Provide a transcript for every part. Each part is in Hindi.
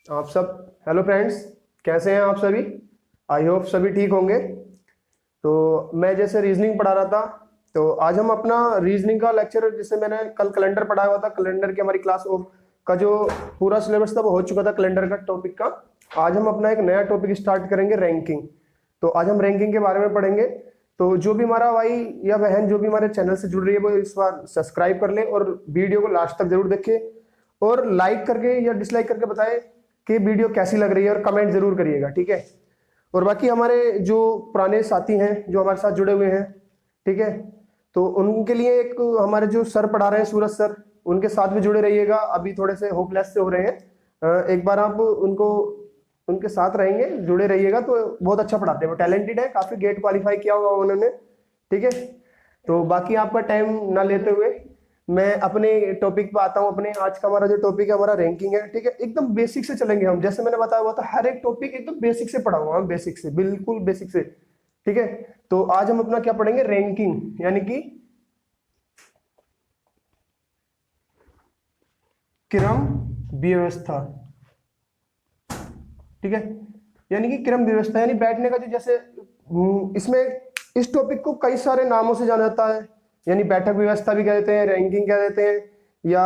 आप सब हेलो फ्रेंड्स, कैसे हैं आप सभी। आई होप सभी ठीक होंगे। तो मैं जैसे रीजनिंग पढ़ा रहा था, तो आज हम अपना रीजनिंग का लेक्चर, जैसे मैंने कल कैलेंडर पढ़ाया हुआ था, कैलेंडर की हमारी क्लास का जो पूरा सिलेबस था वो हो चुका था कैलेंडर का टॉपिक का। आज हम अपना एक नया टॉपिक स्टार्ट करेंगे, रैंकिंग। तो आज हम रैंकिंग के बारे में पढ़ेंगे। तो जो भी हमारा भाई या बहन जो भी हमारे चैनल से जुड़ रही है वो इस बार सब्सक्राइब कर ले और वीडियो को लास्ट तक जरूर देखे और लाइक करके या डिसलाइक करके बताए कि वीडियो कैसी लग रही है, और कमेंट जरूर करिएगा, ठीक है। और बाकी हमारे जो पुराने साथी हैं जो हमारे साथ जुड़े हुए हैं, ठीक है, तो उनके लिए एक हमारे जो सर पढ़ा रहे हैं, सूरज सर, उनके साथ भी जुड़े रहिएगा। अभी थोड़े से होपलेस से हो रहे हैं, एक बार आप उनको उनके साथ रहेंगे, जुड़े रहिएगा। तो बहुत अच्छा पढ़ाते हैं, वो टैलेंटेड है, काफी गेट क्वालिफाई किया हुआ उन्होंने, ठीक है। तो बाकी आपका टाइम ना लेते हुए मैं अपने टॉपिक पे आता हूं। अपने आज का हमारा जो टॉपिक है, हमारा रैंकिंग है, ठीक है। एकदम बेसिक से चलेंगे हम, जैसे मैंने बताया हुआ था, हर एक टॉपिक एकदम बेसिक से पढ़ाऊंगा हम, बेसिक से, बिल्कुल बेसिक से, ठीक है। तो आज हम अपना क्या पढ़ेंगे, रैंकिंग, यानी कि क्रम व्यवस्था, ठीक है। यानी कि क्रम व्यवस्था यानी बैठने का जो, जैसे इसमें इस टॉपिक को कई सारे नामों से जाना जाता है। यानी बैठक व्यवस्था भी कह देते हैं, रैंकिंग कह देते हैं, या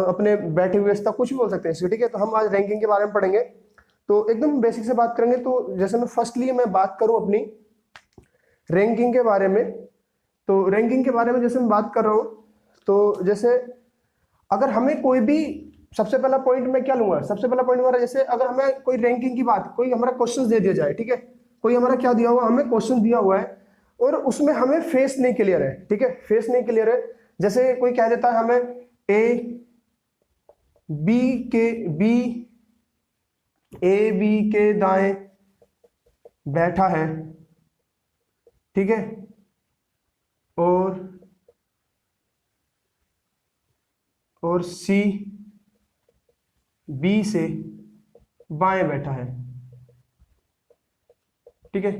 अपने बैठक व्यवस्था कुछ भी बोल सकते हैं इसको, ठीक है। तो हम आज रैंकिंग के बारे में पढ़ेंगे। तो एकदम बेसिक से बात करेंगे। तो जैसे मैं फर्स्टली मैं बात करूं अपनी रैंकिंग के बारे में, तो रैंकिंग के बारे में जैसे मैं बात कर रहा हूं, तो जैसे अगर हमें कोई भी, सबसे पहला पॉइंट मैं क्या लूंगा, सबसे पहला पॉइंट हमारा, जैसे अगर हमें कोई रैंकिंग की बात, कोई हमारा क्वेश्चन दे दिया जाए, ठीक है। कोई हमारा क्या दिया हुआ, हमें क्वेश्चन दिया हुआ है और उसमें हमें फेस नहीं क्लियर है, ठीक है, फेस नहीं क्लियर है। जैसे कोई कह देता है हमें ए बी के बी ए बी के दाएं बैठा है, ठीक है, और सी बी से बाएं बैठा है, ठीक है।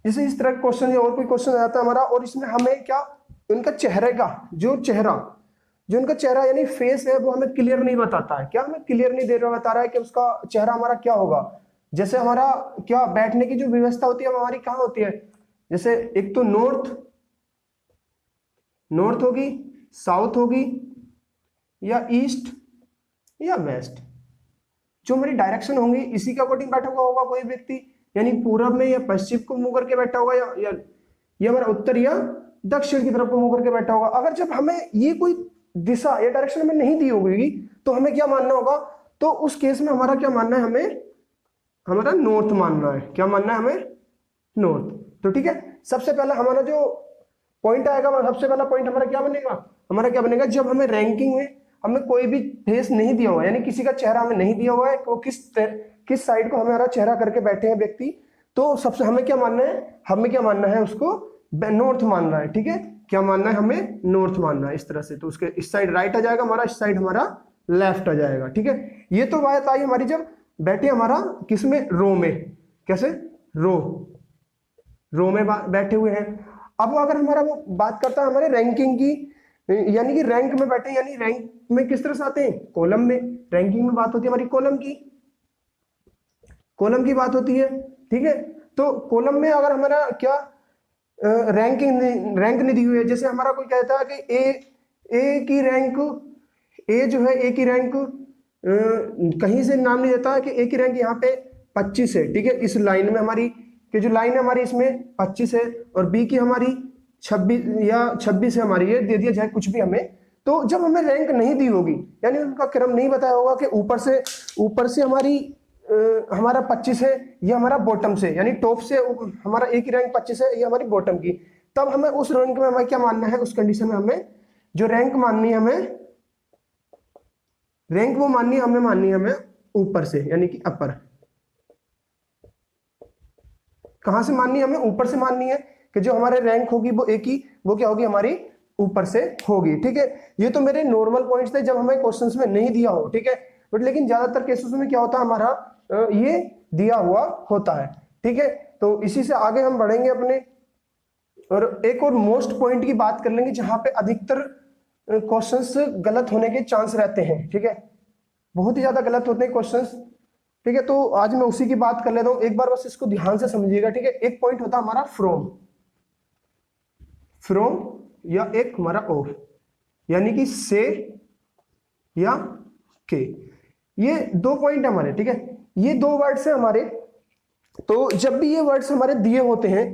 जैसे इस तरह का क्वेश्चन या और कोई क्वेश्चन आता है हमारा, और इसमें हमें क्या, उनका चेहरे का जो उनका चेहरा यानी फेस है, वो हमें क्लियर नहीं बताता है। क्या हमें क्लियर नहीं दे रहा, बता रहा है कि उसका चेहरा हमारा क्या होगा। जैसे हमारा क्या बैठने की जो व्यवस्था होती है हमारी कहाँ होती है, जैसे एक तो नॉर्थ नॉर्थ होगी, साउथ होगी, या ईस्ट या वेस्ट। जो हमारी डायरेक्शन होंगी इसी के अकॉर्डिंग बैठा हुआ होगा कोई व्यक्ति, यानी पूरब में या पश्चिम को मुंह करके बैठा होगा, या हमारा उत्तर या दक्षिण की तरफ को मुंह करके बैठा होगा। अगर जब हमें ये कोई दिशा या डायरेक्शन हमें नहीं दी होगी तो हमें क्या मानना होगा, तो उस केस में हमारा क्या मानना है, हमें हमारा नॉर्थ मानना है। क्या मानना है हमें, नॉर्थ। तो ठीक है, सबसे पहला हमारा जो पॉइंट आएगा, सबसे पहला पॉइंट हमारा क्या बनेगा, जब हमें रैंकिंग में हमें कोई भी फेस नहीं दिया हुआ, यानी किसी का चेहरा हमें नहीं दिया हुआ है, वो किस साइड को हमारा चेहरा करके बैठे हैं व्यक्ति, तो सबसे हमें क्या मानना है, उसको नॉर्थ मानना है, ठीक है। क्या मानना है, हमें नॉर्थ मानना है, इस तरह से। तो उसके इस साइड राइट आ जाएगा हमारा, इस साइड हमारा लेफ्ट आ जाएगा, ठीक है। ये तो बात आई हमारी जब बैठे हमारा किसमें, रो में, कैसे, रो में बैठे हुए हैं। अब अगर हमारा वो बात करता है हमारे रैंकिंग की, यानी कि रैंक में बैठे, यानी रैंक में किस तरह से आते हैं, कॉलम में। रैंकिंग में बात होती है हमारी कॉलम की बात होती है, ठीक है। तो कॉलम में अगर हमारा क्या रैंक नहीं दी हुई है, जैसे हमारा कोई कहता है कि ए की रैंक, ए जो है ए की रैंक कहीं से नाम नहीं देता है कि ए की रैंक यहाँ पे 25 है, ठीक है। इस लाइन में हमारी कि जो लाइन है हमारी इसमें 25 है, और बी की हमारी 26 या 26 है हमारी, ये दे दिया जाए कुछ भी हमें। तो जब हमें रैंक नहीं दी होगी, यानी उनका क्रम नहीं बताया होगा कि ऊपर से हमारी हमारा 25 है, या हमारा बॉटम से, यानी टॉप से हमारा एक ही रैंक 25 है, या हमारी बॉटम की, तब हमें उस रैंक में हमें क्या मानना है, उस कंडीशन में हमें जो रैंक माननी है, हमें माननी है हमें ऊपर से, यानी कि अपर। कहां से माननी है, हमें ऊपर से माननी है, कि जो हमारे रैंक होगी वो एक ही, वो क्या होगी, हमारी ऊपर से होगी, ठीक है। ये तो मेरे नॉर्मल पॉइंट्स थे जब हमें क्वेश्चंस में नहीं दिया हो, ठीक है। बट लेकिन ज्यादातर केसेस में क्या होता है, हमारा ये दिया हुआ होता है, ठीक है। तो इसी से आगे हम बढ़ेंगे अपने, और एक और मोस्ट पॉइंट की बात कर लेंगे जहां पे अधिकतर क्वेश्चंस गलत होने के चांस रहते हैं, ठीक है। बहुत ही ज्यादा गलत होते हैं क्वेश्चंस। ठीक है, तो आज मैं उसी की बात कर लेता हूं, एक बार बस इसको ध्यान से समझिएगा। ठीक है, एक पॉइंट होता है हमारा फ्रॉम, फ्रॉम या एक हमारा ऑफ, यानी कि से या के, ये दो पॉइंट है हमारे। ठीक है, ये दो वर्ड्स है हमारे। तो जब भी ये वर्ड्स हमारे दिए होते हैं,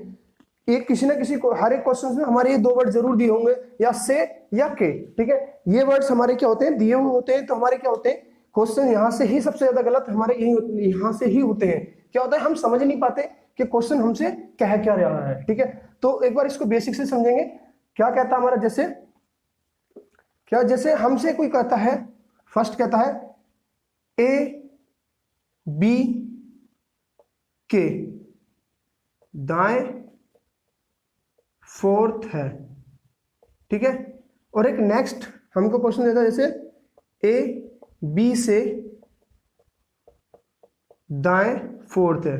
एक किसी ना किसी को हर एक क्वेश्चन में हमारे ये दो वर्ड जरूर दिए होंगे, या से या के। ठीक है, ये वर्ड्स हमारे क्या होते हैं, दिए हुए होते हैं। तो हमारे क्या होते हैं क्वेश्चन, यहां से ही सबसे ज्यादा गलत हमारे यही यहां से ही होते हैं। क्या होता है, हम समझ नहीं पाते कि क्वेश्चन हमसे कह क्या रहा है। ठीक है, तो एक बार इसको बेसिक से समझेंगे। क्या कहता है हमारा, जैसे क्या, जैसे हमसे कोई कहता है, फर्स्ट कहता है ए बी के दाएं फोर्थ है। ठीक है, और एक नेक्स्ट हमको क्वेश्चन देता है, जैसे ए बी से दाएं फोर्थ है।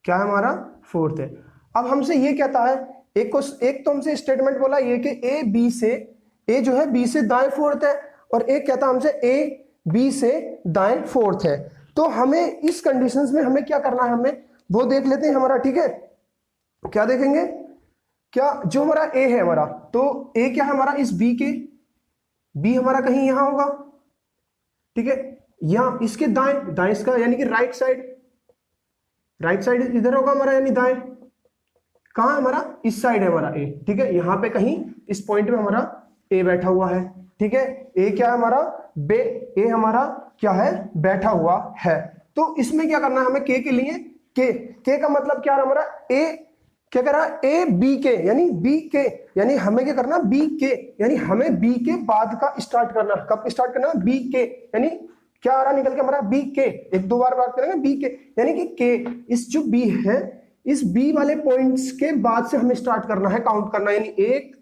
क्या है हमारा, फोर्थ है। अब हमसे ये कहता है, एक तो हमसे स्टेटमेंट बोला ये कि ए बी से, ए जो है बी से दाएं फोर्थ है, और एक कहता है हमसे ए बी से दाएं फोर्थ है। तो हमें इस कंडीशंस में हमें क्या करना है, हमें वो देख लेते हैं हमारा। ठीक है, क्या देखेंगे, क्या जो हमारा ए है हमारा, तो ए क्या है हमारा, इस बी के, बी हमारा कहीं यहां होगा। ठीक है, यहां इसके दाएं, दाएं इसका यानी कि राइट साइड, राइट साइड इधर होगा हमारा, यानी दाएं। कहां हमारा, इस साइड है हमारा ए। ठीक है, यहां पे कहीं इस पॉइंट में हमारा ए बैठा हुआ है। ठीक है, ए क्या है हमारा, ए हमारा क्या है, बैठा हुआ है। तो इसमें क्या करना है हमें, के के लिए, के का मतलब क्या है हमारा, ए क्या कर रहा है, ए बी के, यानी बी के, यानी हमें क्या करना, बी के, यानी हमें बी के बाद का स्टार्ट करना। कब स्टार्ट करना, बी के, यानी क्या आ रहा निकल के हमारा, बी के। एक दो बार बात करेंगे, बी के यानी कि के, इस जो बी है, इस बी वाले पॉइंट्स के बाद से हमें स्टार्ट करना है, काउंट करना है, यानी 1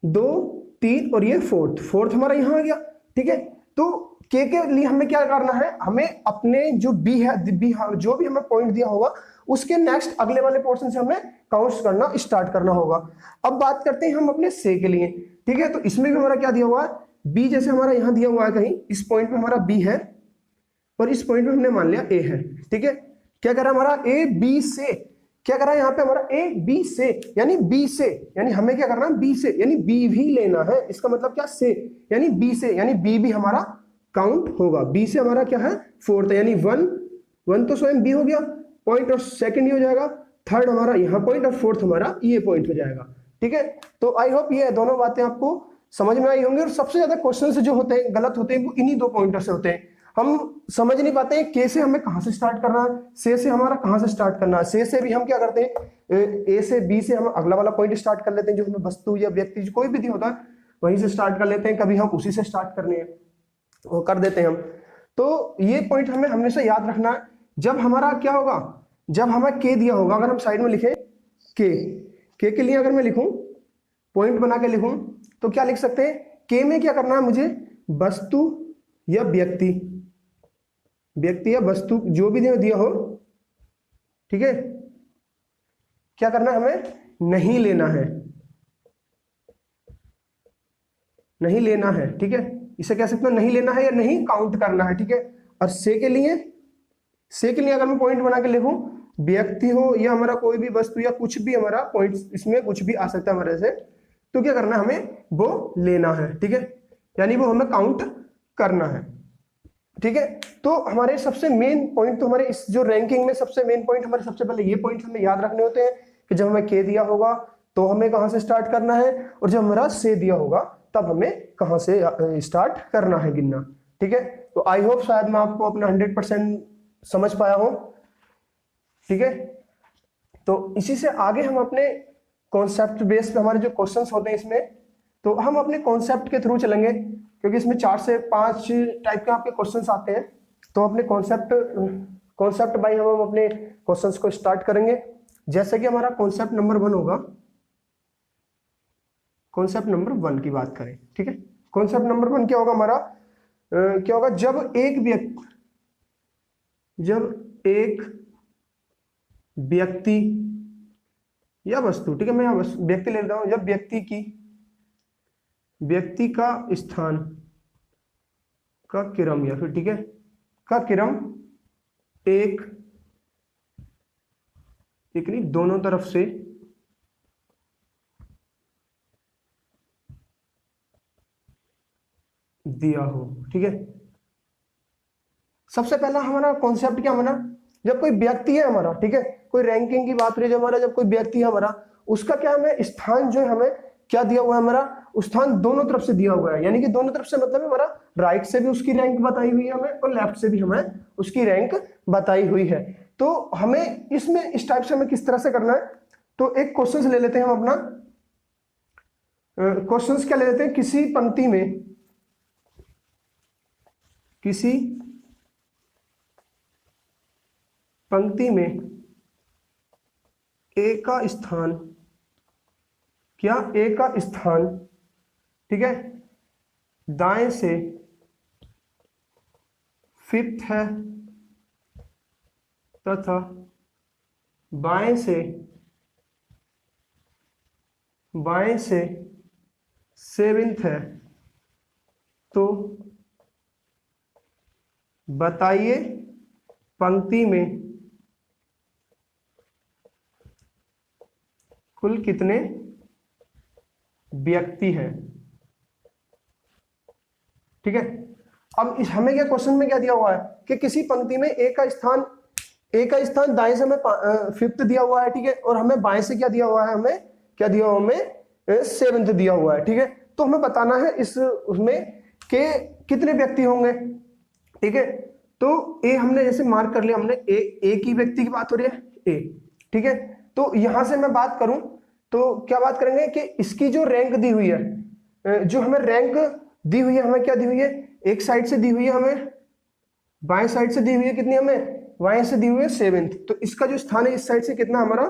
2 3 और ये फोर्थ हमारा यहां आ गया। ठीक है, तो के लिए हमें क्या करना है, हमें अपने जो बी है, बी जो भी हमें पॉइंट दिया होगा उसके नेक्स्ट अगले वाले पोर्शन से हमें काउंट करना स्टार्ट करना होगा। अब बात करते हैं हम अपने से के लिए। ठीक है, तो इसमें भी हमारा क्या दिया हुआ है, बी जैसे हमारा यहां दिया हुआ है, कहीं इस पॉइंट पे हमारा बी है और इस पॉइंट पे हमने मान लिया ए है। ठीक है, क्या कर रहा है हमारा, ए बी से, क्या कर रहा है यहाँ पे हमारा, ए बी से, यानी बी से, यानी हमें क्या करना है, बी से, यानी बी भी लेना है। इसका मतलब क्या, से, यानी बी से, यानी बी भी हमारा काउंट होगा। बी से हमारा क्या है, फोर्थ है, यानी 1 तो स्वयं बी हो गया पॉइंट, और सेकंड ये हो जाएगा, थर्ड हमारा यहाँ पॉइंट, और फोर्थ हमारा ये पॉइंट हो जाएगा। ठीक है, तो आई होप ये दोनों बातें आपको समझ में आई होंगी। और सबसे ज्यादा क्वेश्चन जो होते हैं गलत होते हैं वो इन्हीं दो पॉइंटर से होते हैं। हम समझ नहीं पाते हैं के से हमें कहां से स्टार्ट करना है, से हमारा कहां से स्टार्ट करना है। से भी हम क्या करते हैं, ए से बी से हम अगला वाला पॉइंट स्टार्ट कर लेते हैं, जो हमें वस्तु या व्यक्ति कोई भी होता है वहीं से स्टार्ट कर लेते हैं, कभी हम उसी से स्टार्ट करने हैं वो कर देते हैं हम। तो ये पॉइंट हमें हमेशा याद रखना है। जब हमारा क्या होगा, जब हमें के दिया होगा, अगर हम साइड में लिखे के लिए अगर मैं लिखूं, पॉइंट बना के लिखूं, तो क्या लिख सकते हैं, के में क्या करना है मुझे, वस्तु या व्यक्ति या वस्तु जो भी दिया हो। ठीक है, क्या करना है हमें, नहीं लेना है, नहीं लेना है। ठीक है, इसे कह सकते हैं नहीं लेना है या नहीं काउंट करना है। ठीक है, और से के लिए अगर मैं पॉइंट बना के लिखूं, व्यक्ति हो या हमारा कोई भी वस्तु या कुछ भी हमारा पॉइंट, इसमें कुछ भी आ सकता है हमारे से, तो क्या करना है हमें, वो लेना है। ठीक है, यानी वो हमें काउंट करना है। ठीक है, तो हमारे सबसे मेन पॉइंट, तो हमारे इस जो रैंकिंग में सबसे मेन पॉइंट हमारे सबसे पहले ये पॉइंट हमें याद रखने होते हैं कि जब हमें के दिया होगा तो हमें कहां से स्टार्ट करना है, और जब हमारा से दिया होगा तब हमें कहां से स्टार्ट करना है गिनना। ठीक है, तो आई होप शायद मैं आपको अपना 100% समझ पाया हूं। ठीक है, तो इसी से आगे हम अपने कॉन्सेप्ट बेस पे हमारे जो क्वेश्चंस होते हैं इसमें, तो हम अपने कॉन्सेप्ट के थ्रू चलेंगे, क्योंकि इसमें 4 से 5 टाइप के आपके क्वेश्चंस आते हैं। तो अपने कॉन्सेप्ट बाय हम अपने क्वेश्चंस को स्टार्ट करेंगे। जैसे कि हमारा कॉन्सेप्ट नंबर 1 होगा, कॉन्सेप्ट नंबर 1 की बात करें। ठीक है, कॉन्सेप्ट नंबर 1 क्या होगा हमारा, क्या होगा, जब एक व्यक्ति या वस्तु, ठीक है मैं यहाँ व्यक्ति ले लेता हूं, जब व्यक्ति का स्थान का क्रम, या फिर ठीक है का क्रम एक नहीं, दोनों तरफ से दिया हो। ठीक है, सबसे पहला हमारा कॉन्सेप्ट क्या हमारा, जब कोई व्यक्ति है हमारा, ठीक है, कोई रैंकिंग की बात करें, जब हमारा जब कोई व्यक्ति है हमारा, उसका क्या हमें स्थान जो है हमें क्या दिया हुआ है, हमारा स्थान दोनों तरफ से दिया हुआ है। यानी कि दोनों तरफ से मतलब हमारा राइट से भी उसकी रैंक बताई हुई है हमें और लेफ्ट से भी हमें उसकी रैंक बताई हुई है। तो हमें इसमें इस टाइप से हमें किस तरह से करना है, तो एक क्वेश्चन ले लेते हैं हम अपना। क्वेश्चंस क्या ले लेते हैं, किसी पंक्ति में ए का स्थान, क्या ए का स्थान, ठीक है, दाएं से फिफ्थ है तथा बाएं से सेवेंथ है, तो बताइए पंक्ति में कुल कितने व्यक्ति हैं। ठीक है, अब इस हमें क्या क्वेश्चन में क्या दिया हुआ है कि किसी पंक्ति में ए का स्थान दाएं से हमें फिफ्थ दिया हुआ है। ठीक है, और हमें बाएं से क्या दिया हुआ है, हमें क्या दिया हुआ, हमें सेवेंथ दिया हुआ है। ठीक है, तो हमें बताना है इस उसमें के कितने व्यक्ति होंगे। ठीक है, तो ए हमने जैसे मार्क कर लिया, हमने ए की व्यक्ति की बात हो रही है ए। ठीक है, तो यहां से मैं बात करूं तो क्या बात करेंगे कि इसकी जो रैंक दी हुई है, जो हमें रैंक दी हुई है, हमें क्या दी हुई है, एक साइड से दी हुई है, हमें बाएं साइड से दी हुई है कितनी, हमें बाएं से दी हुई है सेवेंथ। तो इसका जो स्थान है इस साइड से कितना हमारा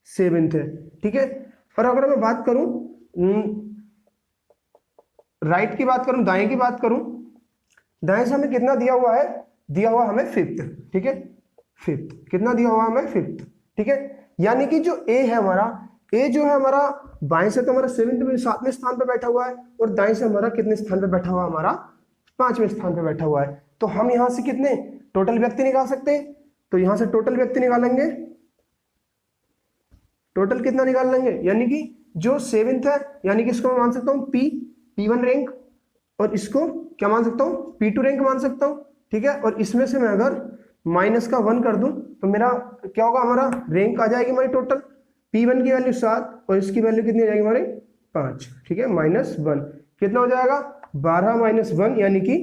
सेवेंथ है। ठीक है, और अगर मैं बात करूं राइट की बात करूं, दाएं की बात करूं, दाएं से हमें कितना दिया हुआ है, दिया हुआ हमें फिफ्थ। ठीक है, फिफ्थ कितना दिया हुआ हमें, फिफ्थ। ठीक है, यानी कि जो ए है हमारा, ए जो है हमारा बाएं से तो हमारा सेवेंथ में 7वें स्थान पे बैठा हुआ है, और दाएं से हमारा कितने स्थान पे बैठा हुआ है, हमारा 5वें स्थान पे बैठा हुआ है। तो हम यहां से कितने टोटल व्यक्ति निकाल सकते हैं, तो यहां से टोटल व्यक्ति निकालेंगे, टोटल कितना निकाल लेंगे, यानी कि जो सेवेंथ है, यानी कि इसको मैं मान सकता हूं P1 रैंक, और इसको क्या मान सकता हूं, P2 रैंक मान सकता हूं। ठीक है, और इसमें से मैं अगर माइनस का 1 कर दूं तो मेरा क्या होगा, हमारा रैंक आ जाएगी हमारी टोटल, P1 की वैल्यू 7 और इसकी वैल्यू कितनी आ जाएगी हमारी 5। ठीक है, -1 कितना हो जाएगा 12 - 1, यानी कि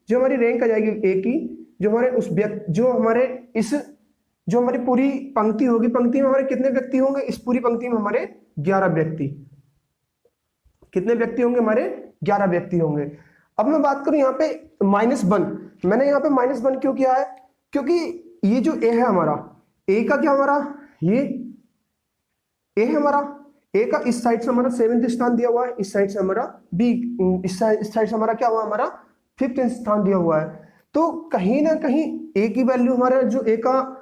जो हमारी रैंक आ जाएगी ए की, जो हमारे उस व्यक्ति, जो हमारे इस जो हमारी पूरी पंक्ति होगी, पंक्ति में हमारे कितने व्यक्ति होंगे, इस पूरी पंक्ति में हमारे 11 व्यक्ति, कितने व्यक्ति होंगे, हमारे 11 व्यक्ति होंगे। अब मैं बात करूं यहाँ पे -1, मैंने यहाँ पे -1 क्यों किया है, क्योंकि ये जो ए है हमारा, ए का क्या हमारा, ये ए है हमारा, ए का इस साइड से हमारा सेवेंथ स्थान दिया हुआ है, इस साइड से हमारा बी, इस साइड से हमारा क्या हुआ, हमारा फिफ्थ स्थान दिया हुआ है। तो कहीं ना कहीं ए की वैल्यू हमारा जो ए का,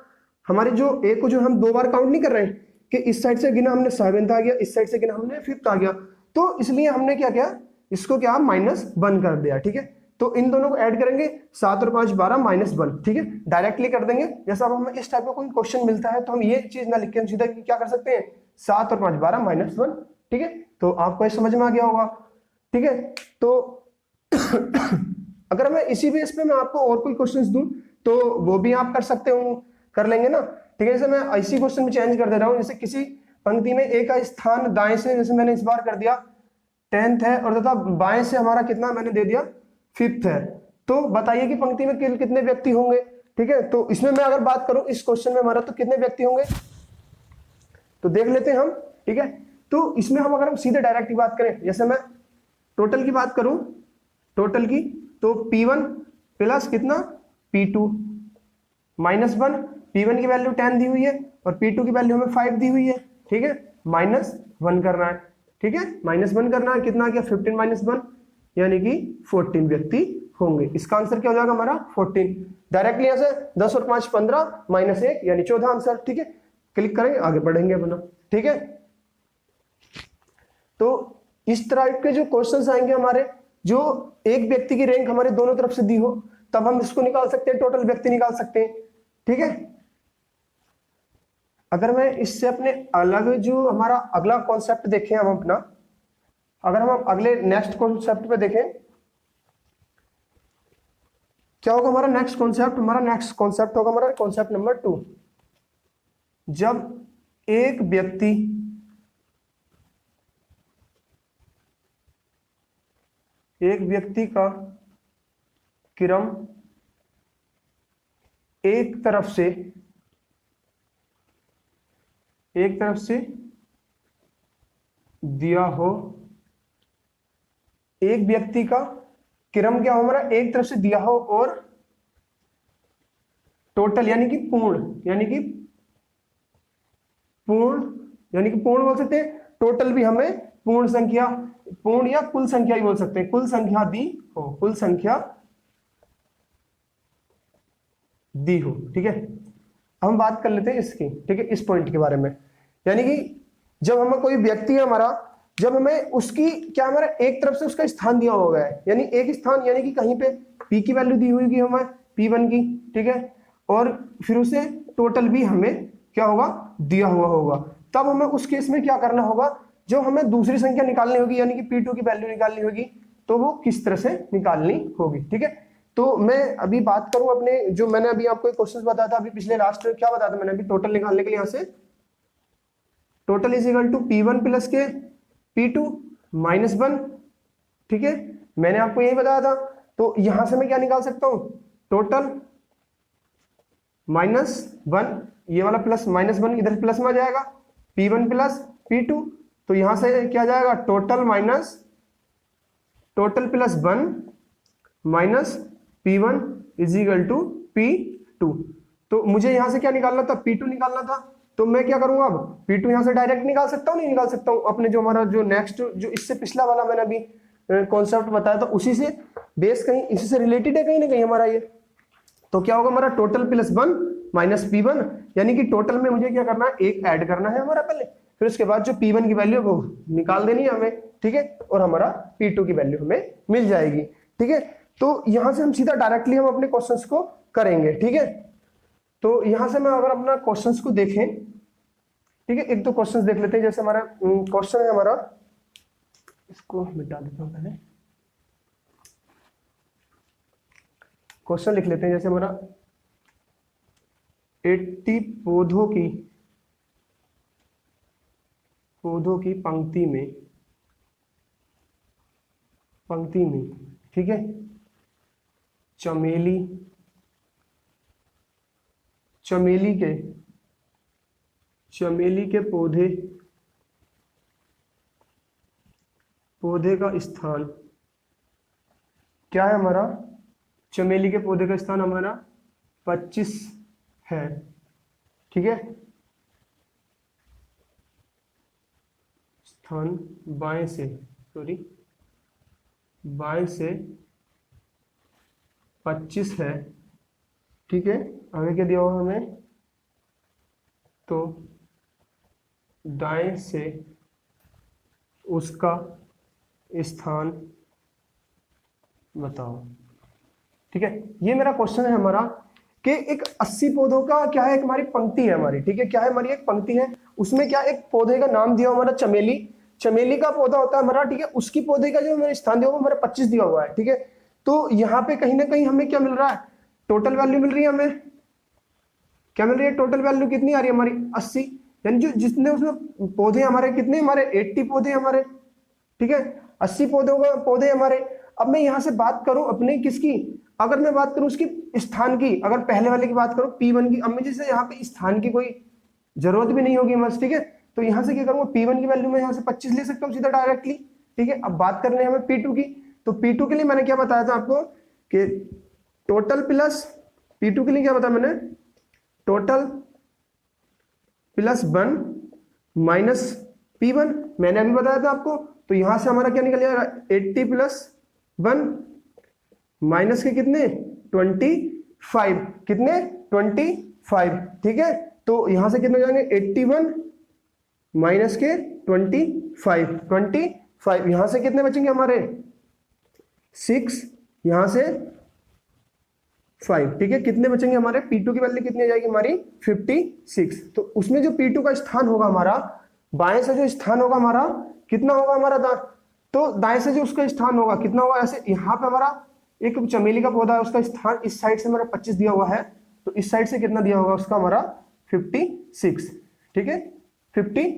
हमारे जो ए को जो हम 2 बार काउंट नहीं कर रहे हैं कि इस साइड से गिना हमने सेवेंथ आ गया, इस साइड से गिना हमने फिफ्थ आ गया, तो इसलिए हमने क्या किया, इसको क्या -1 कर दिया। ठीक है, तो इन दोनों को ऐड करेंगे, 7 और 5 12 -1। ठीक है, डायरेक्टली कर देंगे। जैसा अब हमें इस टाइप का कोई क्वेश्चन मिलता है तो हम ये चीज ना लिख के हम सीधा क्या कर सकते हैं, 7 और 5 12 -1। ठीक है, तो आपको ये समझ में आ गया होगा। ठीक है, तो अगर मैं इसी बेस पे मैं आपको और कोई क्वेश्चंस दूं तो वो भी आप कर सकते हो, कर लेंगे ना। ठीक है, जैसे मैं इसी क्वेश्चन में चेंज कर दे रहा हूं, जैसे किसी पंक्ति में ए का स्थान दाएं से, जैसे मैंने इस बार कर दिया 10th है, और तथा बाएं से हमारा कितना मैंने दे दिया 5th है, तो बताइए कि पंक्ति में कितने व्यक्ति होंगे। ठीक है, तो इसमें मैं अगर बात करूं इस क्वेश्चन में हमारा, तो कितने व्यक्ति होंगे, तो देख लेते हैं हम। ठीक है, तो इसमें हम अगर हम सीधे डायरेक्ट की बात करें, जैसे मैं टोटल की बात करूं, टोटल की, तो P1 प्लस कितना P2 -1, P1 की वैल्यू 10 दी हुई है और P2 की वैल्यू हमें 5 दी हुई है। ठीक है, -1 करना है। ठीक है, -1 करना है, कितना क्या 15 - 1, यानी कि 14 व्यक्ति होंगे। इसका आंसर क्या हो जाएगा हमारा 14। डायरेक्टली यहां से 10 और 5 15 -1 यानी 14 आंसर। ठीक है, क्लिक करेंगे, आगे बढ़ेंगे अपना। ठीक है, तो इस तरह के जो क्वेश्चंस आएंगे हमारे, जो एक व्यक्ति की रैंक हमारे दोनों तरफ से दी हो, तब हम इसको निकाल सकते हैं, टोटल व्यक्ति निकाल सकते हैं। ठीक है, अगर मैं इससे अपने अलग जो हमारा अगला कॉन्सेप्ट देखें हम अपना, अगर हम अगले नेक्स्ट कॉन्सेप्ट पे देखें, क्या होगा हमारा नेक्स्ट कॉन्सेप्ट? हमारा नेक्स्ट कॉन्सेप्ट होगा हमारा कॉन्सेप्ट नंबर 2। जब एक व्यक्ति का क्रम एक तरफ से दिया हो, एक व्यक्ति का क्रम क्या हो हमारा, एक तरफ से दिया हो, और टोटल यानी कि पूर्ण बोल सकते हैं, टोटल भी हमें पूर्ण संख्या, पूर्ण या कुल संख्या ही बोल सकते हैं, कुल संख्या दी हो। ठीक है, अब हम बात कर लेते हैं इसकी, ठीक है, इस पॉइंट के बारे में। यानी कि जब हमें कोई व्यक्ति है हमारा, जब हमें उसकी क्या हमारा एक तरफ से उसका स्थान दिया हुआ है, यानी एक स्थान, यानी कि कहीं पे p की वैल्यू दी हुई हमें p1 की, ठीक है, और फिर उसे टोटल भी हमें क्या होगा, दिया हुआ होगा, तब हमें उस केस में क्या करना होगा, जो हमें दूसरी संख्या निकालनी होगी, यानी कि p2 की वैल्यू निकालनी होगी, तो वो किस तरह से निकालनी होगी। ठीक है, तो मैं अभी बात करूं अपने, जो मैंने अभी आपको एक क्वेश्चन बताया था, अभी पिछले लास्ट क्या बताया था मैंने, अभी टोटल निकालने के लिए, यहां से total is equal to p1 plus के p2 माइनस 1। ठीक है, मैंने आपको यही बताया था। तो यहां से मैं क्या निकाल सकता हूं, टोटल -1, ये वाला प्लस -1 इधर प्लस में आ जाएगा, p1 प्लस p2, तो यहां से क्या जाएगा, total plus 1 minus p1 is equal to p2। तो मुझे यहां से क्या निकालना था, p2 निकालना था, तो मैं क्या करूंगा, अब p2 यहां से डायरेक्ट निकाल सकता हूं, नहीं निकाल सकता हूं, अपने जो हमारा जो नेक्स्ट, जो इससे पिछला वाला मैंने अभी कॉन्सेप्ट बताया था, उसी से बेस, कहीं इसी से रिलेटेड है कहीं ना कहीं हमारा ये। तो क्या होगा हमारा, टोटल प्लस 1 माइनस p1, यानी कि टोटल में मुझे क्या करना है, एक ऐड करना है हमारा पहले, फिर उसके बाद जो p1 की वैल्यू वो निकाल देनी है हमें। ठीक है, और हमारा p2 की वैल्यू हमें मिल जाएगी। ठीक है, तो यहां से हम सीधा डायरेक्टली हम अपने क्वेश्चंस को करेंगे। ठीक है, तो यहां से मैं अगर अपना क्वेश्चंस को देखें, ठीक है, एक दो क्वेश्चंस देख लेते हैं। जैसे हमारा क्वेश्चन है हमारा, इसको मिटा देता हूं पहले, क्वेश्चन लिख लेते हैं। जैसे हमारा 80 पौधों की पंक्ति में, ठीक है, चमेली के पौधे का स्थान क्या है हमारा, चमेली के पौधे का स्थान हमारा 25 है। ठीक है, स्थान बाएं से 25 है। ठीक है, आगे क्या दिया हुआ हमें, तो दाएं से उसका स्थान बताओ। ठीक है, ये मेरा क्वेश्चन है हमारा कि एक 80 पौधों का क्या है, एक हमारी पंक्ति है हमारी। ठीक है, क्या है हमारी, एक पंक्ति है, उसमें क्या एक पौधे का नाम दिया हुआ हमारा चमेली का पौधा होता है हमारा। ठीक है, उसकी पौधे का जो हमारा स्थान दिया हुआ हमारा 25 दिया हुआ है। ठीक है, तो यहाँ पे कहीं ना कहीं हमें क्या मिल रहा है, टोटल वैल्यू मिल रही है, हमें क्या मिल रही है, टोटल वैल्यू कितनी आ रही है हमारी 80, यानी जो जितने उसमें पौधे हमारे कितने, हमारे 80 पौधे हमारे। ठीक है, 80 पौधे हमारे। अब मैं यहां से बात करूं अपने किसकी, अगर मैं बात करूं उसकी स्थान की, अगर पहले वाले की बात करूं p1 की, अब मुझे जैसे यहाँ पे स्थान की कोई जरूरत भी नहीं होगी बस। ठीक है, तो यहां से क्या करूंगा, p1 की वैल्यू में यहां से 25 ले सकता हूँ सीधा डायरेक्टली। ठीक है, अब बात करने हमें p2 की, तो p2 के लिए मैंने क्या बताया था आपको कि टोटल प्लस, p2 के लिए क्या बताया मैंने, टोटल प्लस 1 माइनस p1 मैंने अभी बताया था आपको। तो यहां से हमारा क्या निकल जाएगा, 80 प्लस 1 माइनस के कितने 25, कितने 25। ठीक है, तो यहां से कितने जाएंगे 81 माइनस के 25, यहां से कितने बचेंगे हमारे 6, यहां से 5, ठीक है। कितने बचेंगे हमारे, P2 की वैल्यू कितनी आ जाएगी हमारी 56। तो उसमें जो P2 का स्थान होगा हमारा, बाएं से जो स्थान होगा हमारा कितना होगा हमारा तो दाएं से जो उसका स्थान होगा कितना होगा, ऐसे यहाँ पे हमारा एक चमेली का पौधा है, उसका स्थान इस साइड से हमारा 25 दिया हुआ है, तो इस साइड से कितना दिया होगा उसका हमारा 56, ठीक है। 50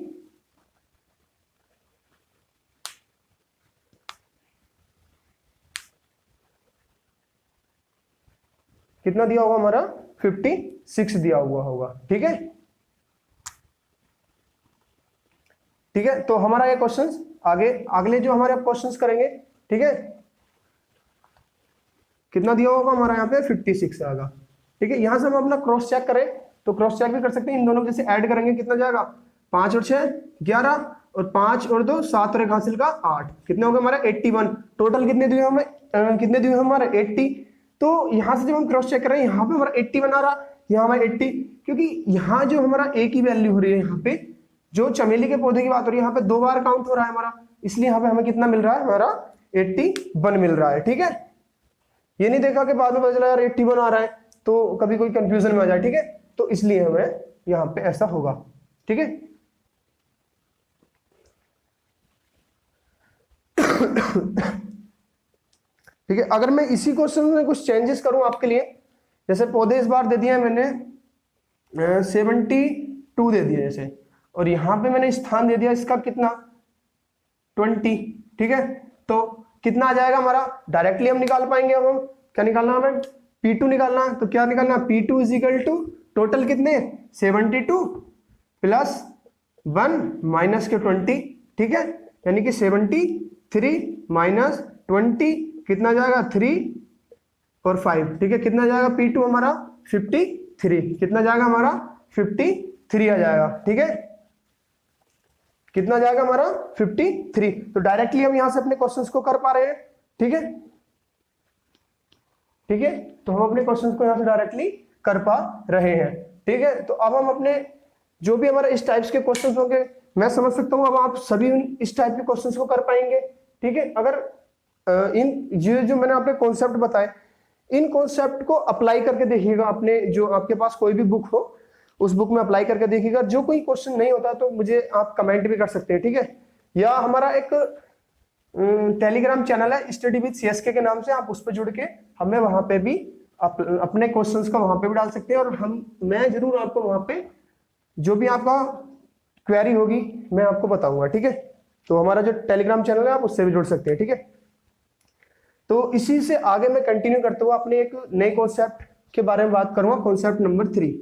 कितना दिया होगा हमारा 56 दिया हुआ होगा, ठीक है। ठीक है, तो हमारा ये क्वेश्चंस आगे अगले जो हमारे क्वेश्चंस करेंगे, ठीक है। कितना दिया होगा हमारा यहाँ पे 56 आएगा, ठीक है। यहां से हम अपना क्रॉस चेक करें तो क्रॉस चेक भी कर सकते हैं, इन दोनों को जैसे ऐड करेंगे कितना जाएगा, 5 और 6 11, और 5 और 2 7 और 1 हासिल का 8, कितने हो गए हमारे 81। टोटल कितने दिए हमें, कितने दिए हमारे 80। तो यहां से जब हम क्रॉस चेक कर रहे हैं, यहाँ पे हमारा 80 बना रहा, यहाँ हमारा 80, क्योंकि यहाँ जो हमारा ए की वैल्यू हो रही है, यहाँ पे जो चमेली के पौधे की बात हो रही है, यहाँ पे 2 बार काउंट हो रहा है हमारा, इसलिए यहाँ पे हमें कितना मिल रहा है, हमारा 81 मिल रहा है, ठीक है। ये नहीं देखा कि बाद में पता चला यार 81 आ रहा है, तो कभी कोई कंफ्यूजन में आ जाए, ठीक है। तो इसलिए हमें यहाँ पे ऐसा होगा, ठीक है। ठीक है, अगर मैं इसी क्वेश्चन में कुछ चेंजेस करूं आपके लिए, जैसे पौधे इस बार दे दिए मैंने 72 दे दिया जैसे, और यहां पे मैंने स्थान दे दिया इसका कितना 20, ठीक है। तो कितना आ जाएगा हमारा, डायरेक्टली हम निकाल पाएंगे। अब हम क्या निकालना, हमें P2 निकालना है, तो क्या निकालना, P2 is equal to total कितने 72 प्लस 1 माइनस के 20, ठीक है, यानी कि 73 माइनस 20 कितना जाएगा 3 और 5, ठीक है। कितना जाएगा P2 हमारा 53, कितना जाएगा हमारा 53 आ जाएगा, ठीक है। कितना जाएगा हमारा 53। तो डायरेक्टली हम यहां से अपने क्वेश्चंस को कर पा रहे हैं, ठीक है, ठीक है। तो हम अपने क्वेश्चंस को यहां से डायरेक्टली कर पा रहे हैं, ठीक है। तो अब हम अपने जो भी हमारे इस टाइप्स के क्वेश्चंस होंगे, मैं समझ सकता हूं अब आप सभी इस टाइप के क्वेश्चंस को कर पाएंगे, ठीक है। अगर इन जो मैंने आपके कॉन्सेप्ट बताए, इन कॉन्सेप्ट को अप्लाई करके देखिएगा, अपने जो आपके पास कोई भी बुक हो उस बुक में अप्लाई करके देखिएगा। जो कोई क्वेश्चन नहीं होता तो मुझे आप कमेंट भी कर सकते हैं, ठीक है। या हमारा एक टेलीग्राम चैनल है स्टडी विद सीएसके के नाम से, आप उस पर जुड़ के हमें वहां पे भी अपने क्वेश्चंस का वहां पे भी डाल सकते हैं, और मैं जरूर आपको वहां पे जो भी आपका क्वेरी होगी मैं आपको बताऊंगा, ठीक है। तो हमारा जो टेलीग्राम चैनल है आप उससे भी जुड़ सकते हैं, ठीक है। तो इसी से आगे मैं कंटिन्यू करते हुए अपने एक नए कॉन्सेप्ट के बारे में बात करूंगा, कॉन्सेप्ट नंबर 3,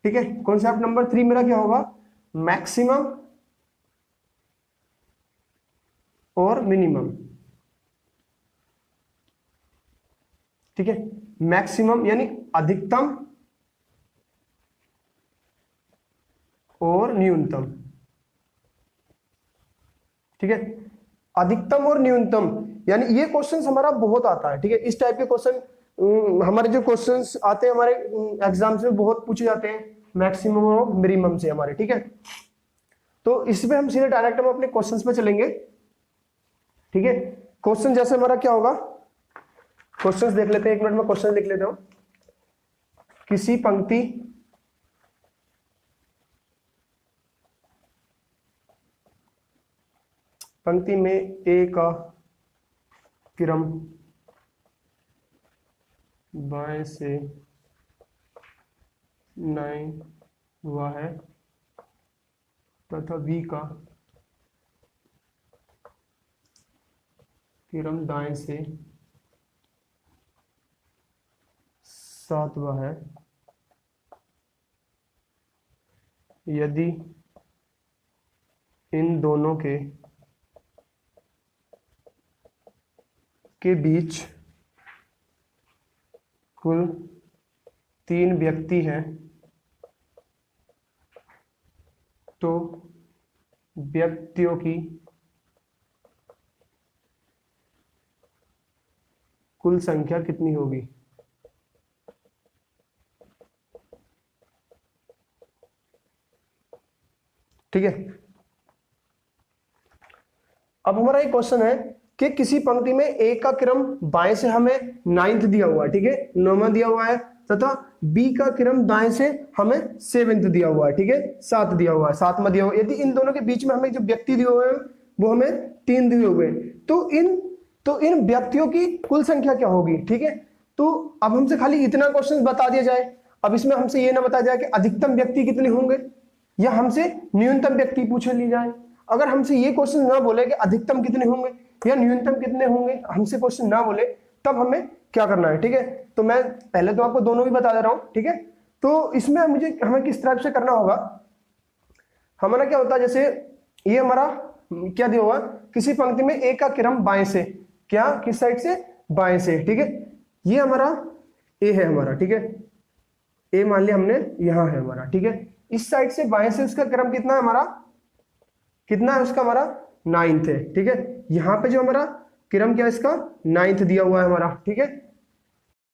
ठीक है। कॉन्सेप्ट नंबर 3 मेरा क्या होगा, मैक्सिमम और मिनिमम, ठीक है। मैक्सिमम यानी अधिकतम और न्यूनतम, ठीक है। अधिकतम और न्यूनतम यानी ये क्वेश्चन हमारा बहुत आता है, ठीक है। इस टाइप के क्वेश्चन हमारे जो क्वेश्चंस आते हैं हमारे एग्जाम्स में बहुत पूछे जाते हैं, मैक्सिमम और मिनिमम से हमारे, ठीक है। तो इसमें हम सीधे डायरेक्ट हम अपने क्वेश्चंस पे चलेंगे, ठीक है। क्वेश्चन जैसे हमारा क्या होगा, क्वेश्चंस देख लेते हैं, 1 मिनट में क्वेश्चन लिख लेता हूं। किसी पंक्ति में ए का क्रम बाएं से 9 हुआ है तथा बी का क्रम दाएं से 7 हुआ है, यदि इन दोनों के बीच कुल 3 व्यक्ति हैं तो व्यक्तियों की कुल संख्या कितनी होगी, ठीक है। अब हमारा एक क्वेश्चन है कि किसी पंक्ति में ए का क्रम बाएं से हमें 9th दिया हुआ है, ठीक है, 9वां दिया हुआ है, तथा बी का क्रम दाएं से हमें 7th दिया हुआ है, ठीक है, 7 दिया हुआ है, 7वां दिया हुआ है। यदि इन दोनों के बीच में हमें जो व्यक्ति दिए हुए हैं वो हमें 3 दिए हुए हैं, तो इन व्यक्तियों की कुल संख्या क्या होगी, ठीक है। तो अब हमसे खाली इतना क्वेश्चन बता दिया जाए, अब इसमें हमसे ये ना बताया जाए कि अधिकतम व्यक्ति कितने होंगे, या हमसे न्यूनतम व्यक्ति पूछ ली जाए। अगर हमसे ये क्वेश्चन ना बोले कि अधिकतम कितने होंगे या न्यूनतम कितने होंगे, हमसे क्वेश्चन ना बोले, तब हमें क्या करना है, ठीक है। तो मैं पहले तो आपको दोनों भी बता दे रहा हूं, ठीक है। तो इसमें हमें किस तरह से करना होगा, हमारा क्या होता है, जैसे ये हमारा क्या दिया हुआ, किसी पंक्ति में ए का क्रम बाएं से, क्या किस साइड से, बाएं से, ठीक है। ये हमारा ए है हमारा, ठीक है, ए मान लिया हमने, यहां है हमारा, ठीक है। इस साइड से बाएं से उसका क्रम कितना है हमारा, कितना है उसका हमारा 9th है, ठीक है। यहां पे जो हमारा क्रम क्या है इसका 9th दिया हुआ है हमारा, ठीक है।